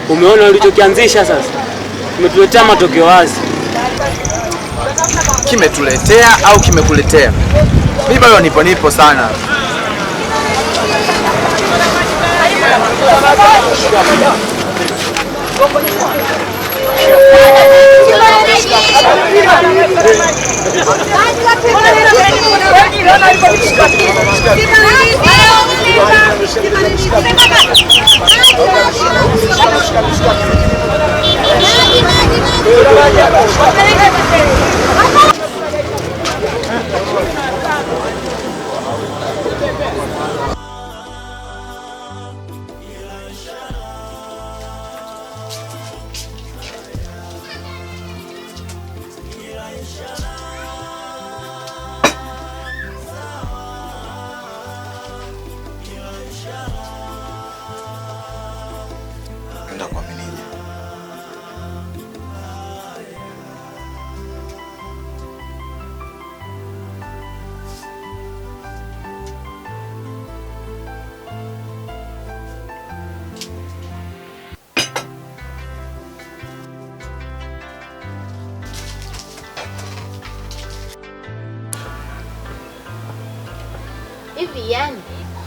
Umeona ulichokianzisha sasa? Kimetuletea matokeo wazi. Kimetuletea au kimekuletea? Mimi bado nipo sana. Nenda kwa meneja. Hivi yani,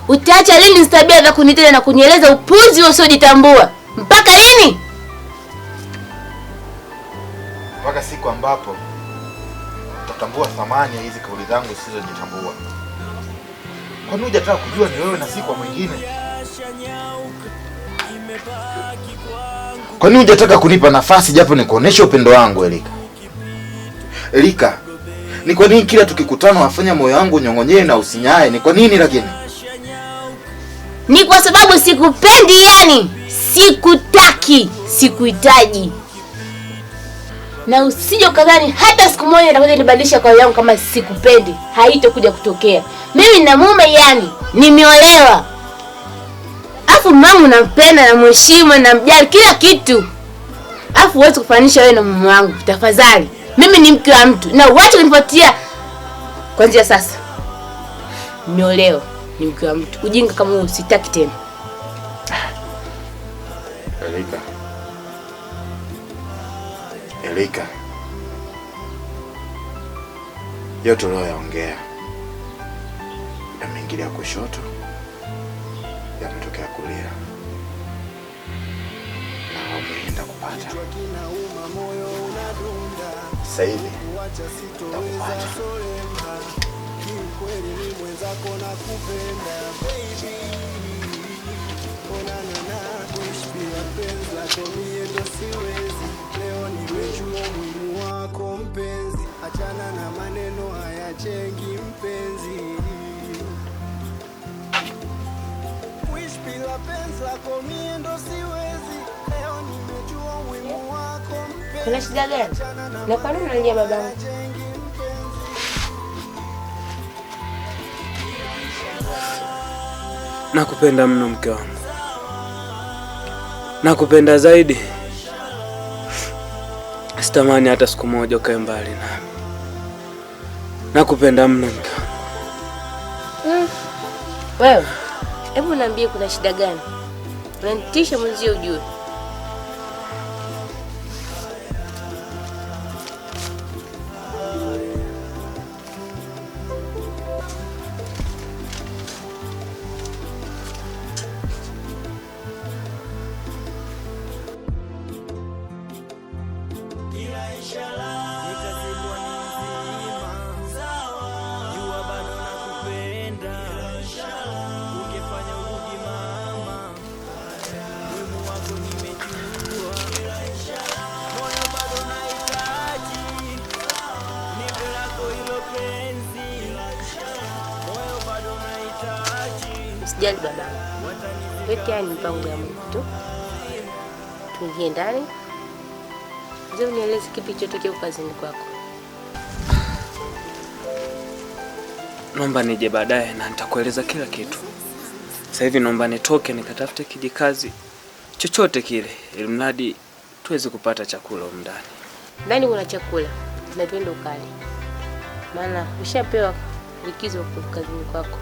utaacha lini tabia za kunitenda na kunieleza upuzi usiojitambua? Mpaka lini? Mpaka siku ambapo utatambua thamani ya hizi kauli zangu zisizojitambua. Kwani hujataka kujua ni wewe na si kwa mwingine? Kwani hujataka kunipa nafasi japo nikuoneshe upendo wangu, Elika? Elika, ni kwa nini kila tukikutana wafanya moyo wangu nyong'onyee na usinyae? Ni kwa nini lakini? Ni kwa sababu sikupendi yani. Sikutaki, sikuhitaji. Na usije ukadhani hata siku moja nitakuja nibadilisha kauli yangu kama sikupendi. Haitakuja kutokea. Mimi na mume yani, nimeolewa. Afu mama nampenda na mheshimu na mjali kila kitu. Afu huwezi kufanisha wewe na mume wangu, tafadhali. Mimi ni mke wa mtu na uache kunifuatia. Kuanzia sasa nimeolewa, ni mke wa mtu. Ujinga kama huo sitaki tena. Elika. Elika. Yote uliyoyaongea yameingilia kushoto, yametokea kulia, na umeenda kupata. Sasa hivi nitakupata. Leo nimejua umuhimu wako mpenzi, achana na maneno hayajengi mpenzi. Wish bila penzi lako mie ndo siwezi. Leo nimejua umuhimu wako mpenzi. Kuna shida gani? Na kwa nini unalia babangu? Nakupenda mno mke wangu. Nakupenda zaidi. Sitamani hata siku moja ukae mbali nami. Nakupenda mno mke wangu. Wewe, hebu niambie kuna shida gani? Unanitisha mwenzio ujue. Usijali babangu. Yote haya ni mpango ya Mungu tu. Tuingie ndani. Njoo nieleze kipi chotokea kazini kwako. Naomba nije baadaye na nitakueleza kila kitu. Sasa hivi naomba nitoke nikatafute kijikazi chochote kile, ili mradi tuweze kupata chakula huko ndani. Ndani kuna chakula na twende ukali. Maana ushapewa likizo kwa kazini kwako.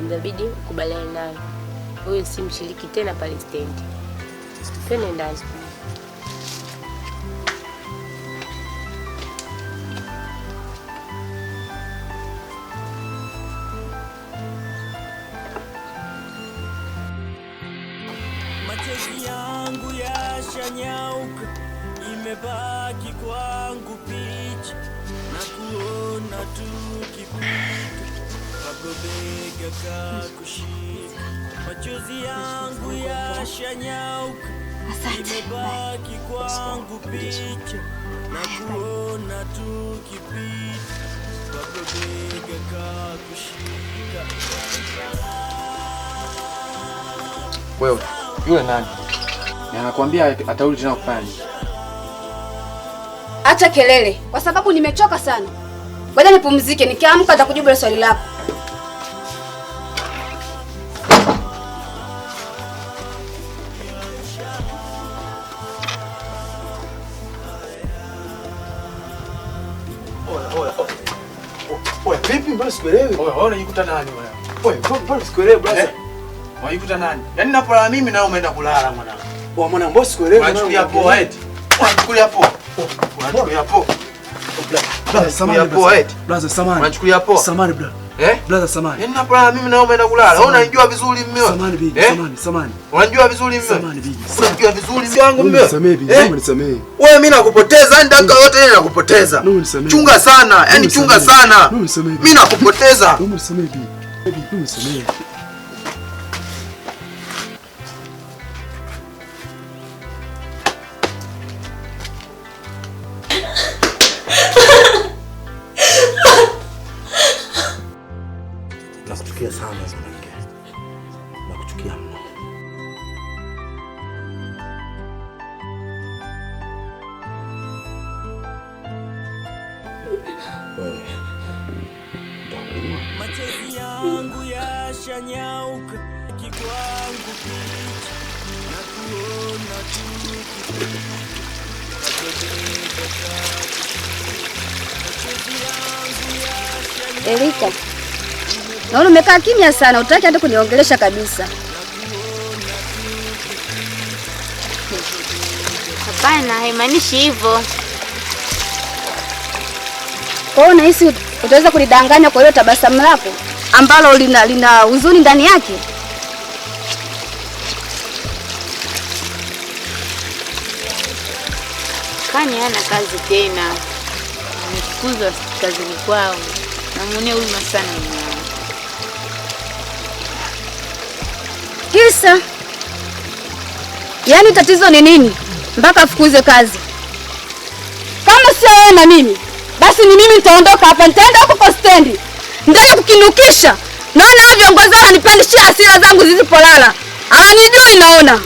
inabidi ukubaliane nayo. Huyu si mshiriki tena pale stendi. Twende ndani. Machozi yangu yashanyauka, imebaki kwangu picha na kuona tu kipito pagobega kakushika. Machozi yangu yashanyauka, imebaki kwangu picha na kuona tu kipito pagobega kakushika. Wewe yule nani? Anakuambia atarudi tena kufanya. Acha kelele, kwa sababu nimechoka sana. Ngoja nipumzike, nikiamka nitakujibu swali lako. Oya, vipi mbona sikuelewi? Oya, wewe unajikuta nani wewe? Oya, mbona sikuelewi brother? Unajikuta nani? Yaani napolala mimi na umeenda kulala mwanangu. Oya mwanangu, mbona sikuelewi? Unachukulia poa eti. Unachukulia poa. Unachukulia poa. Brother, samahani brother. Brother, samahani. Unachukulia poa. Samahani brother. Brother, samahani. Yaani napolala mimi na umeenda kulala. Wewe unanijua vizuri mimi wewe. Samahani bibi, samahani. Unanijua vizuri mimi. Samahani bibi. Unanijua vizuri mimi wangu mimi. Nisamehe bibi, nisamehe. Wewe mimi nakupoteza, yani dakika yote ile nakupoteza. Chunga sana, yani chunga sana. Mimi nakupoteza. Nisamehe bibi. Bibi, nisamehe. Nakuchukia sana mwanamke. Nakuchukia mno. Machozi yangu yashanyauka, kikwangu picha na kuona tu Erika, naona umekaa kimya sana, hutaki hata kuniongelesha kabisa. Hapana, haimaanishi hivyo. Kwa hiyo unahisi utaweza kunidanganya kwa hiyo tabasamu lako ambalo lina huzuni ndani yake? Kani hana kazi tena. Amefukuzwa kazini kwao. Namuonea huruma sana mume wangu. Kisa? Yaani tatizo ni nini mpaka afukuze kazi? Kama sio wewe na mimi, basi ni mimi nitaondoka hapa, nitaenda huko kwa stendi. Ndio kukinukisha. Naona hao viongozi wananipandishia hasira zangu zilipolala. Hawanijui naona.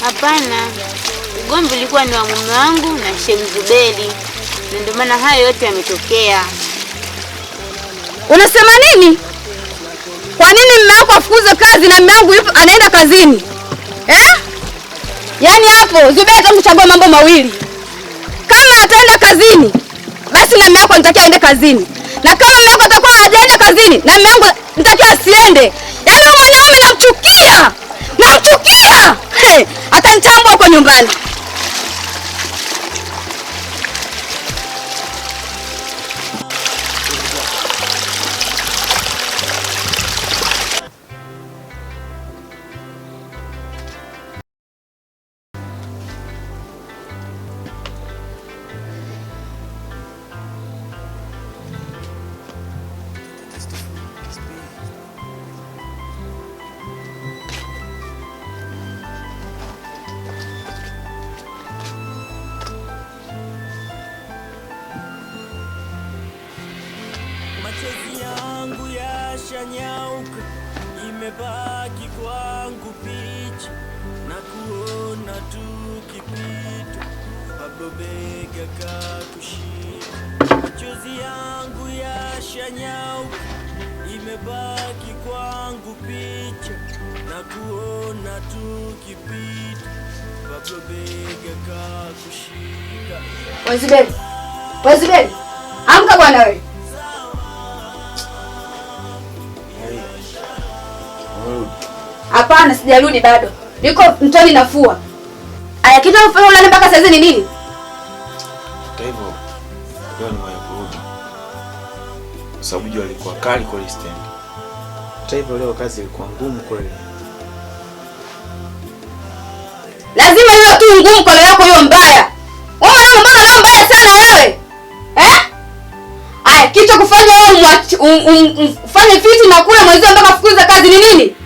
Hapana. Ugomvi ulikuwa ni wa mume wangu na Sheikh Zuberi. Na ndio maana hayo yote yametokea. Unasema nini? Kwa nini mume wako afukuze kazi na mume wangu yupo anaenda kazini? Yaani hapo Zuberi atakuchagua mambo mawili. Kama ataenda kazini, basi na mume wako nitakia aende kazini. Na kama mume wako atakuwa hajaenda kazini, na mume wangu nitakia asiende. Yaani mwanaume namchukia. Namchukia. Atanichambua huko nyumbani. Machozi yangu yashanyauka, imebaki kwangu picha na kuona tu kipito pagobega kakushika. Machozi yangu yashanyauka, imebaki kwangu picha na kuona tu kipito pagobega kakushika. Wazibeli, amka bwana wewe. Hapana, sijarudi bado. Niko mtoni nafua. Aya, kitu unafanya ulale mpaka saa hizi ni nini? Hata hivyo leo ni mwa kurudi. Kwa sababu jua lilikuwa kali kwa stand. Hata hivyo leo kazi ilikuwa ngumu kweli. Lazima iwe tu ngumu kwa yako hiyo mbaya. Wewe mbona leo mbaya sana wewe? Aya, kitu kufanya wewe ufanye fiti na kula mwenzio mpaka fukuza kazi ni nini?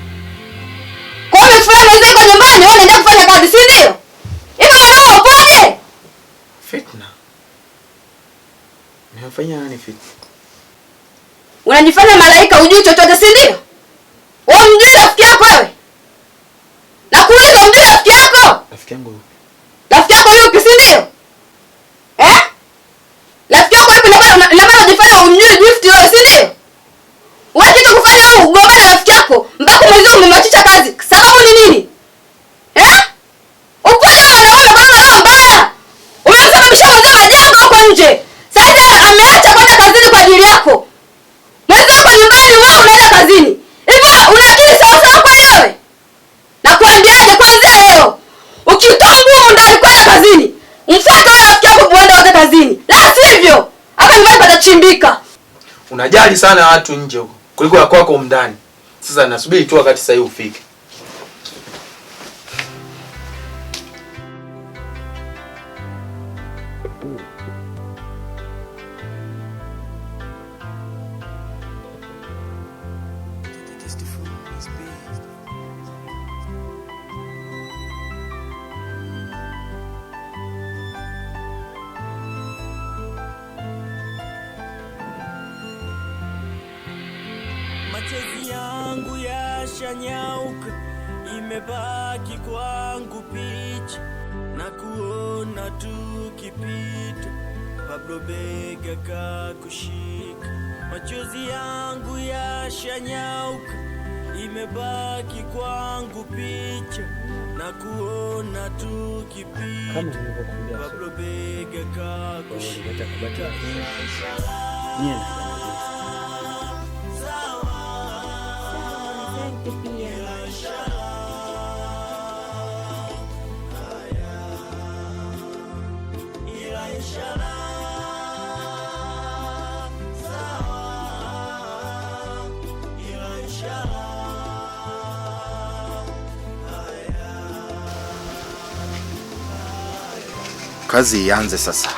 Kwa hiyo fulani mwenzio yuko nyumbani, wewe unaenda kufanya kazi, si ndio? Hivi mwanao upoje? Fitna. Nimefanya nani fitna? Unajifanya malaika hujui chochote, si ndio? Wewe mjui rafiki yako wewe? Nakuuliza, mjui rafiki yako? Rafiki yangu. Rafiki yako yupi, si ndio? Rafiki yako yupi na maana unajifanya umjui gift wewe, si ndio? Wewe kitu kufanya wewe ugombana na rafiki yako mpaka mwenzio umemwachisha kazi. Sababu ni nini? Upo wewe bwana mbaya. Umemsababisha mwenzio majanga huko nje. Sasa ameacha kwenda kazini kwa ajili yako. Mwenzio yuko nyumbani, wewe unaenda kazini. Hivyo una akili sawa sawa kwa wewe? Na kuambiaje kwanza leo? Ukitoa nguo ndani kwenda kazini, mfuate wewe rafiki yako muende wote kazini. La sivyo, hapa nyumbani patachimbika. Unajali sana watu nje huko kuliko ya kwako ndani. Sasa nasubiri tu wakati sahihi ufike. Machozi yangu yashanyauka, imebaki kwangu picha na kuona tukipita, Pablo bega kakushika. Machozi yangu yashanyauka, imebaki kwangu picha na kuona tukipita, Pablo bega kakushika. Kazi ianze sasa.